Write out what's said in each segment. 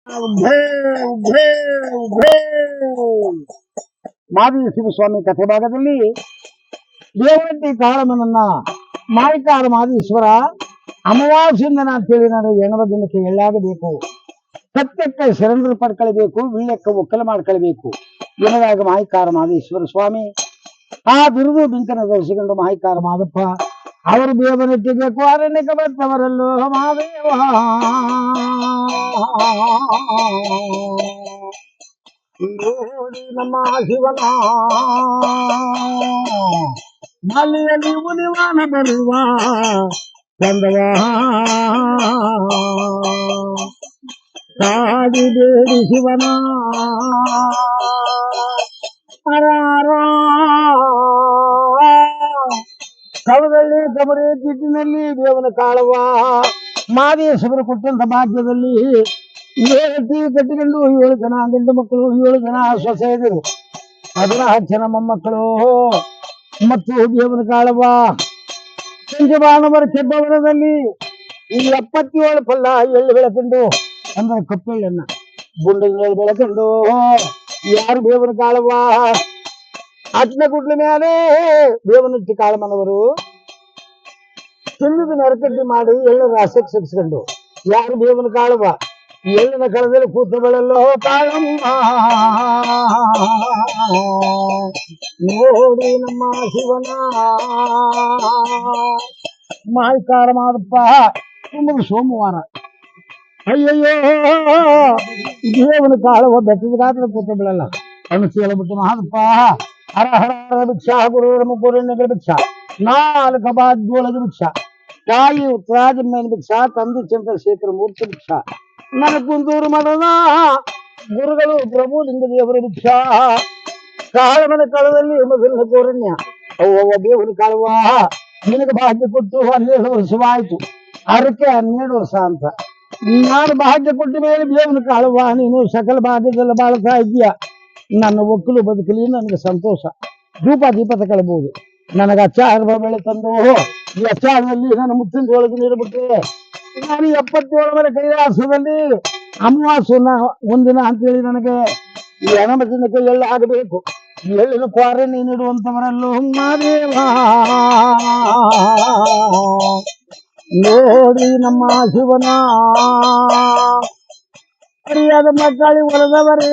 ಉಘ್ರೇ ಉಘ್ರೇ ಉಘ್ರೇ ಮಾದೇಶ್ವರ ಸ್ವಾಮಿ ಕಥೆ ಭಾಗದಲ್ಲಿ ದೇವರಟ್ಟಿ ಕಾಳಮ್ಮನನ್ನ ಮಾಯಿಕಾರ ಮಾದೇಶ್ವರ ಅಮಾವಾಸ್ಯೆಯಿಂದ ಅಂತೇಳಿ ನಾನು ಎಣವ ದಿನಕ್ಕೆ ಎಳ್ಳಾಗಬೇಕು, ಸತ್ಯಕ್ಕೆ ಶರಣರು ಪಡ್ಕೊಳ್ಬೇಕು, ವೀಳ್ಯಕ್ಕೆ ಒಕ್ಕಲ ಮಾಡ್ಕೊಳ್ಬೇಕು ಎನ್ನದಾಗ ಮಾಯಿಕಾರ ಮಾದೇಶ್ವರ ಸ್ವಾಮಿ ಆ ಬಿರುದು ಬಿಂಕನ ಧರಿಸಿಕೊಂಡು ಮಾಯಿಕಾರ ಮಾದಪ್ಪ ಅವರು ದೇವರಟ್ಟಿಬೇಕು ಅರಣ್ಯಕ್ಕೆ ಬರ್ತವರಲ್ಲೋ ಮಾದೇವ ನೋಡಿ ನಮ್ಮ ಶಿವನ ಮಲೆಯಲ್ಲಿ ಮುನಿವಾನ ಬರುವ ಚಂದವ ಕಾಡಿ ಬೇಡಿ ಶಿವನ ಕವದಲ್ಲಿ ಕಬರಿ ತಿಟ್ಟಿನಲ್ಲಿ ದೇವನ ಕಾಳುವ ಮಾದೇಶ್ವರ ಕೊಟ್ಟಂತ ಭಾಗ್ಯದಲ್ಲಿ 7 ಟಿ ಕಟ್ಟಿಕೊಂಡು 7 ಜನ ಗಂಡು ಮಕ್ಕಳು 7 ಜನ ಸೊಸೆಯರು 16 ಜನ ಮೊಮ್ಮಕ್ಕಳು ಮತ್ತು ದೇವನ ಕಾಳುವ ಪಂಚಬಾಣವರ ಕೆಬ್ಬವರದಲ್ಲಿ 77 ಪಲ್ಲ ಎಳ್ಳು ಬೆಳಕೊಂಡು ಅಂದ್ರೆ ಕಪ್ಪೆಳ್ಳನ್ನ ಗುಂಡಿನ ಬೆಳಕೊಂಡು ಯಾರು ದೇವನ ಕಾಳುವ ಅಟ್ನ ಗುಡ್ಲ ಮೇಲೆ ದೇವನಟ್ಟಿ ಕಾಳಮ್ಮನವರು ಚಿನ್ನದ ನರಕಟ್ಟಿ ಮಾಡಿ ಎಳ್ಳು ರಾಸಕ್ಕೆ ಸಿಕ್ಸ್ಕೊಂಡು ಯಾರು ದೇವನ ಕಾಳುವ ಎಳ್ಳಿನ ಕಳದಲ್ಲಿ ಕೂತು ಬೆಳಲ್ಲೋ ಕಾಳಮ್ಮ ನೋಡಿ ನಮ್ಮ ಶಿವನ ಮಾಯಿಕಾರ ಮಾದಪ್ಪ ತುಂಬ ಸೋಮವಾರ ಅಯ್ಯಯ್ಯೋ ದೇವನ ಕಾಳುವ ಬೆಟ್ಟದ ಗಾತ್ರ ಕೂತು ಬೆಳಲ್ಲ ಅನ್ನು ಕೇಳಬಿಟ್ಟು ಮಾದಪ್ಪ ಹರ ಹರ ಹರ ಭಿಕ್ಷಾ ಗುರು ಮುಗುರಣ್ಯಗಳ ಭಿಕ್ಷಾ 4 ಬಾದ್ಯೊಳಗೆ ಭಿಕ್ಷಾ ತಾಯಿ ಉತ್ತರಾಜಮೇನ ಭಿಕ್ಷಾ ತಂದೆ ಚಂದ್ರಶೇಖರ ಮೂರ್ತಿ ಭಿಕ್ಷಾ ನನ್ನ ಕುಂದೂರು ಮಠದ ಗುರುಗಳು ಪ್ರಭು ಲಿಂಗದೇವರ ಭಿಕ್ಷಾ ಕಾಳಮನ ಕಾಲದಲ್ಲಿ ಮೊದಲಿನ ಕೋರಣ್ಯ ಅವ್ವ ದೇವರ ಕಾಳುವ ನಿನಗೆ ಭಾಗ್ಯ ಕೊಟ್ಟು 12 ವರ್ಷವಾಯ್ತು ಅದಕ್ಕೆ 12 ವರ್ಷ ಅಂತ ನಾನು ಭಾಗ್ಯ ಕೊಟ್ಟ ಮೇಲೆ ದೇವನ ಕಾಳುವ ನೀನು ಸಕಲ ಭಾಗ್ಯದಲ್ಲ ಬಾಳ್ತಾ ಇದೀಯ ನನ್ನ ಒಕ್ಕಲು ಬದುಕಲಿ ನನಗೆ ಸಂತೋಷ ಧೂಪ ದೀಪ ತಗೊಳ್ಬಹುದು ನನಗೆ ಅಚ್ಚಾರ ಬೆಳೆ ತಂದು ಈ ಅಚ್ಚಾರದಲ್ಲಿ ನನ್ನ ಮುತ್ತಿನ ಒಳಗೆ ನೀಡಬಿಟ್ರೆ ನಾನು 77 ಕೈಲಾಸದಲ್ಲಿ ಅಮಾವಾಸ್ಯನ ಒಂದಿನ ಅಂತೇಳಿ ನನಗೆ ಈ ಹಣಮತಿನಕ್ಕೆ ಎಳ್ಳು ಆಗಬೇಕು ಎಳ್ಳಿನ ಕ್ವಾರಣಿ ನೀಡುವಂತವರಲ್ಲೂ ಮಾದೇವ ನೋಡಿ ನಮ್ಮ ಶಿವನ ಸರಿಯಾದ ಮಕ್ಕಳಿ ಹೊರದವರೇ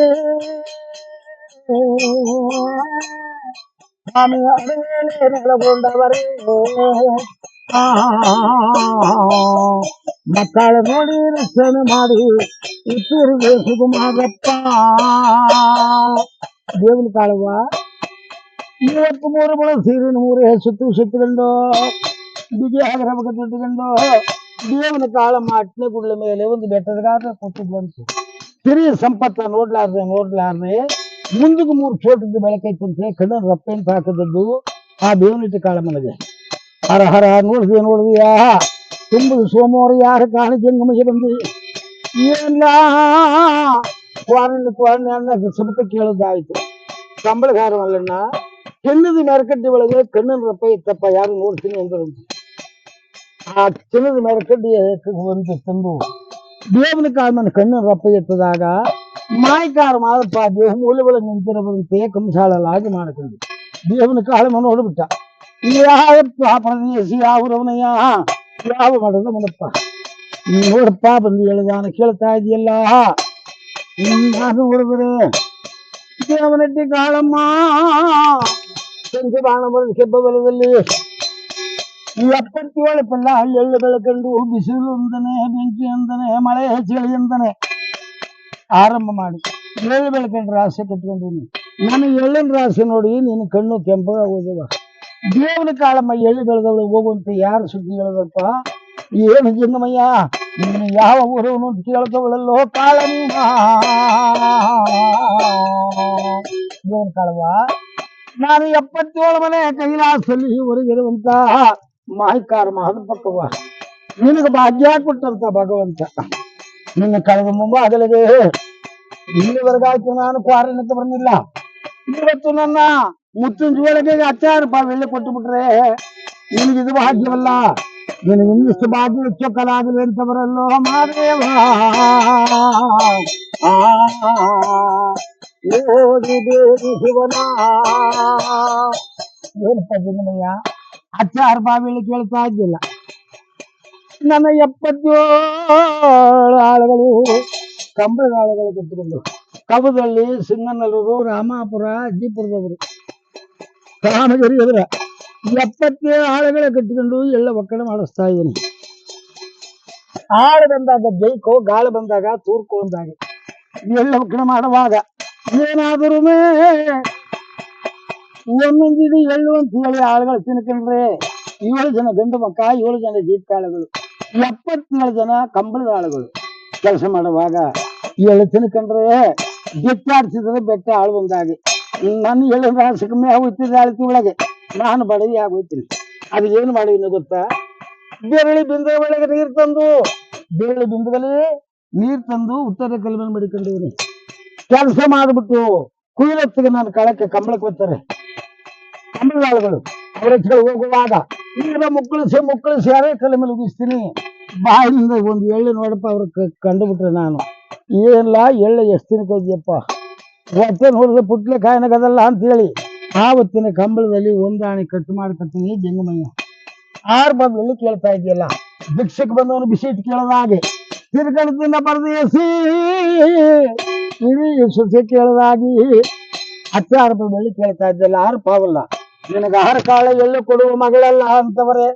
ಸ್ವಾಮಿ ನೆಲಗೊಂಡವರೇ ಮಕ್ಕಳ ನೋಡಿ ರಕ್ಷಣೆ ಮಾಡಿ ಇಟ್ಟಿರುವೆ ಸುಗುಮಾರಪ್ಪ ದೇವನ ಕಾಳುವ 23 ಬಳ ಸೀರಿನ 3 ಸುತ್ತುಕೊಂಡು ಬಿಗಿ ಆಗರಬಕ ತಿಟ್ಟುಕೊಂಡು ದೇವನ ಕಾಳಮ್ಮ ಅಟ್ನೆ ಗುಡ್ಲ ಮೇಲೆ ಒಂದು ಬೆಟ್ಟದ ಗಾತ್ರ ಕೂತಿದ್ವಂತು ಸಿರಿ ಸಂಪತ್ತ ನೋಡ್ಲಾರ್ದೆ ಮುಂದಕ್ಕೆ 3 ಚೋಟದ ಬೆಳಕೈತಂತೆ ಕಣ್ಣ ರಪ್ಪೆ ಅಂತ ಹಾಕದದ್ದು ಆ ದೇವನಟ್ಟಿ ಕಾಳಮ್ಮನಿಗೆ ಹರ ಹರ ನೋಡಿದ್ಯಾ ತುಂಬದು ಸೋಮವಾರ ಯಾರ ಕಾಣಿಕೆ ನಮಗೆ ಬಂದು ಏನಿಲ್ಲ ಕ್ವಾರಣ್ಯ ಅನ್ನ ಸಬಕ ಕೇಳೋದಾಯ್ತು ಕಂಬಳಗಾರವಲ್ಲಣ್ಣ ಚಿನ್ನದ ಮೆರಕಡ್ಡಿ ಒಳಗೆ ಕಣ್ಣನ ರಪ್ಪ ಇತ್ತಪ್ಪ ಯಾರು ನೋಡ್ತೀನಿ ಅಂದ್ರು ಆ ಚಿನ್ನದ ಮೆರಕಡ್ಡಿ ಒಂದು ತಂದು ದೇವನ ಕಾಳಮ್ಮನ ಕಣ್ಣನ ರಪ್ಪ ಎತ್ತದಾಗ ಮಾಯಿಕಾರ ಮಾದಪ್ಪ ದೇಹ ಮೂಲೆಗಳು ನಿಂತಿರಬಂತೆ ಕಂಸಾಳಲಾಗಿ ಮಾಡಿಕೊಂಡು ದೇವನ ಕಾಳಮ್ಮ ನೋಡ್ಬಿಟ್ಟ ಯಾವಪ್ಪ ಪ್ರದೇಶಿ ಯಾವರವನಯ್ಯ ಯಾವ ಮಾಡೋದ ಮನಪ್ಪ ನೋಡಪ್ಪ ಬಂದು ಹೇಳಿದಾನ ಕೇಳ್ತಾ ಇದೆಯಲ್ಲ ನಾನು ನೋಡಿದ್ರೆ ದೇವನಟ್ಟಿ ಕಾಳಮ್ಮ ಸಂಜೆ ಬಾಣ ಬರೆದ ಕೆಬ್ಬ ಬಲದಲ್ಲಿ 77 ಪಲ್ಲ ಎಳ್ಳು ಬೆಳಕಂಡು ಬಿಸಿಲು ಅಂದನೆ ಬೆಂಕಿ ಅಂದನೆ ಮಳೆ ಚಳಿ ಅಂದನೆ ಆರಂಭ ಮಾಡಿ ಎಳ್ಳು ಬೆಳಕಂಡು ರಾಶಿ ಕಟ್ಕೊಂಡಿನಿ ನಾನು ಎಳ್ಳಿನ ರಾಶಿ ನೋಡಿ ನೀನು ಕಣ್ಣು ಕೆಂಪಗ ಹೋದವ ದೇವನ ಕಾಳಮ್ಮ ಎಳ್ಳು ಬೆಳೆದವಳು ಹೋಗುವಂತ ಯಾರು ಸುದ್ದಿ ಹೇಳದಪ್ಪ ಏನು ಜಂಗಮಯ್ಯ ನೀನು ಯಾವ ಊರವನು ಅಂತ ಕೇಳ್ತವಳಲ್ಲೋ ಕಾಳಮ್ಮ ದೇವನ ಕಾಳವ ನಾನು 77 ಮನೆ ಕೈಲಾಸದಲ್ಲಿ ಹೊರಗಿರುವಂತ ಮಾಯಿಕಾರ ಮಾದಪ್ಪಕ್ಕವ ನಿನಗೆ ಭಾಗ್ಯ ಕೊಟ್ಟಂತ ಭಗವಂತ ನಿನ್ನ ಕಳೆದ ಮುಂಭಾಗಲಿಗೆ ಇಲ್ಲಿವರೆಗಾಯ್ತು ನಾನು ಕ್ವಾರಣ್ಯಕ್ಕೆ ಬಂದಿಲ್ಲ ಇವತ್ತು ನನ್ನ ಮುತ್ತಿನ ಜೋಳಿಗೆ 10,000 ರೂಪಾಯಿ ಬೆಳ್ಳಿ ಕೊಟ್ಟು ಬಿಟ್ರೆ ನಿನಗಿದು ಭಾಗ್ಯವಲ್ಲ ನಿನಗೆ ಇನ್ನಿಷ್ಟು ಬಾಗಿಲು ಚೊಕ್ಕಲಾಗಲಿ ಅಂತವರಲ್ಲೋ ಮಾದೇವ ಆ ಓದಿ ದೇವಿ ಶಿವನ ಏನಪ್ಪ ಜಗಮಯ್ಯ ಅಚ್ಚಾರ ಬಾವಿಲಿ ಕೇಳ್ತಾ ಇದ್ದಿಲ್ಲ. ನನ್ನ 77 ಆಳುಗಳು ಕಂಬಳದ ಆಳುಗಳು ಕಟ್ಟಿಕೊಂಡು ಕಬದಲ್ಲಿ ಸಿಂಗನಲ್ಲೂರು, ರಾಮಾಪುರ, ಅಜ್ಜಿಪುರದವರು, ದಾವಣಗೆರೆ ಎದುರ 77 ಆಳುಗಳ ಕಟ್ಟಿಕೊಂಡು ಎಲ್ಲ ಒಕ್ಕಣೆ ಮಾಡಿಸ್ತಾ ಇದ್ದೀನಿ. ಆಳು ಬಂದಾಗ ಜೈಕೋ, ಗಾಳಿ ಬಂದಾಗ ತೂರ್ಕೋ ಅಂದಾಗ ಎಲ್ಲ ಒಕ್ಕಣೆ ಮಾಡುವಾಗ ಏನಾದರೂ ಒಂದೊಂದಿದು ಎಳ್ಳು ಅಂತ ಹೇಳಿ ಆಳುಗಳು ತಿನ್ಕೊಂಡ್ರೆ 7 ಜನ ಗಂಡು ಮಕ್ಕ, 7 ಜನ ಜೀತಾಳುಗಳು, 77 ಜನ ಕಂಬಳದ ಆಳುಗಳು ಕೆಲಸ ಮಾಡುವಾಗ ಎಳ್ಳು ತಿನ್ಕೊಂಡ್ರೆ ಗಿಟ್ಟಾಡ್ಸಿದ್ರೆ ಬೆಟ್ಟ ಆಳು ಬಂದಾಗ ನನ್ನ ಎಳ್ಳು ರಾಸಕಮ್ಮೆ ಆಗೋಯ್ತಿದ್ರೆ ಆಳ್ತಿ ಒಳಗೆ ನಾನು ಬಡವಿ ಆಗೋಯ್ತೀನಿ. ಅದು ಏನು ಮಾಡಿದೀನಿ ಗೊತ್ತಾ? ಬೆರಳಿ ಬಿಂದ ಒಳಗೆ ನೀರು ತಂದು, ಬೆರಳಿ ಬಿಂದದಲ್ಲಿ ನೀರು ತಂದು ಉತ್ತರ ಕಲ್ಮನ್ ಮಡಿಕೊಂಡಿದ್ದೀನಿ. ಕೆಲಸ ಮಾಡಿಬಿಟ್ಟು ಕುಯ್ಲತ್ತಿಗೆ ನಾನು ಕಳಕ್ಕೆ ಕಂಬಳಕ್ಕೆ ಬರ್ತಾರೆ ಕಂಬಳದ ಆಳುಗಳು. ಅವರ ಹೋಗುವಾಗ ಈಗ ಮುಕ್ಕಳಿಸಿ ಅದೇ ಕಲೆ ಮೇಲೆ ಉಗಿಸ್ತೀನಿ. ಬಾಯಿನಿಂದ ಒಂದು ಎಳ್ಳು ನೋಡಪ್ಪ ಅವ್ರ ಕಂಡುಬಿಟ್ರೆ ನಾನು ಏನಿಲ್ಲ ಎಳ್ಳು ಎಷ್ಟು ತಿನ್ಕೋದ್ಯಪ್ಪ ಹೊಟ್ಟೆ ನೋಡಿದ್ರೆ ಪುಟ್ಲೆ ಕಾಯಿನಗದಲ್ಲ ಅಂತೇಳಿ ಆವತ್ತಿನ ಕಂಬಳದಲ್ಲಿ ಒಂದಾಣಿ ಕಟ್ಟು ಮಾಡ್ಕೊತೀನಿ. ಜಂಗಮಯ್ಯ 6 ಬದಲಲ್ಲಿ ಕೇಳ್ತಾ ಇದೆಯಲ್ಲ, ಭಿಕ್ಷಕ್ಕೆ ಬಂದವನು ಬಿಸಿ ಇಟ್ಟು ಕೇಳದ ಹಾಗೆ ತಿರ್ಗಣದಿಂದ ಪರದೇಸಿ ಇಡೀ ಸುಸಿ ಕೇಳದಾಗಿ 10 ಬದಲಲ್ಲಿ ಕೇಳ್ತಾ ಇದ್ದಲ್ಲ. 6 ಪಾವಲ್ಲ ನಿನಗೆ 6 ಕಾಳ ಎಳ್ಳು ಕೊಡುವ ಮಗಳಲ್ಲ ಅಂತವರೇ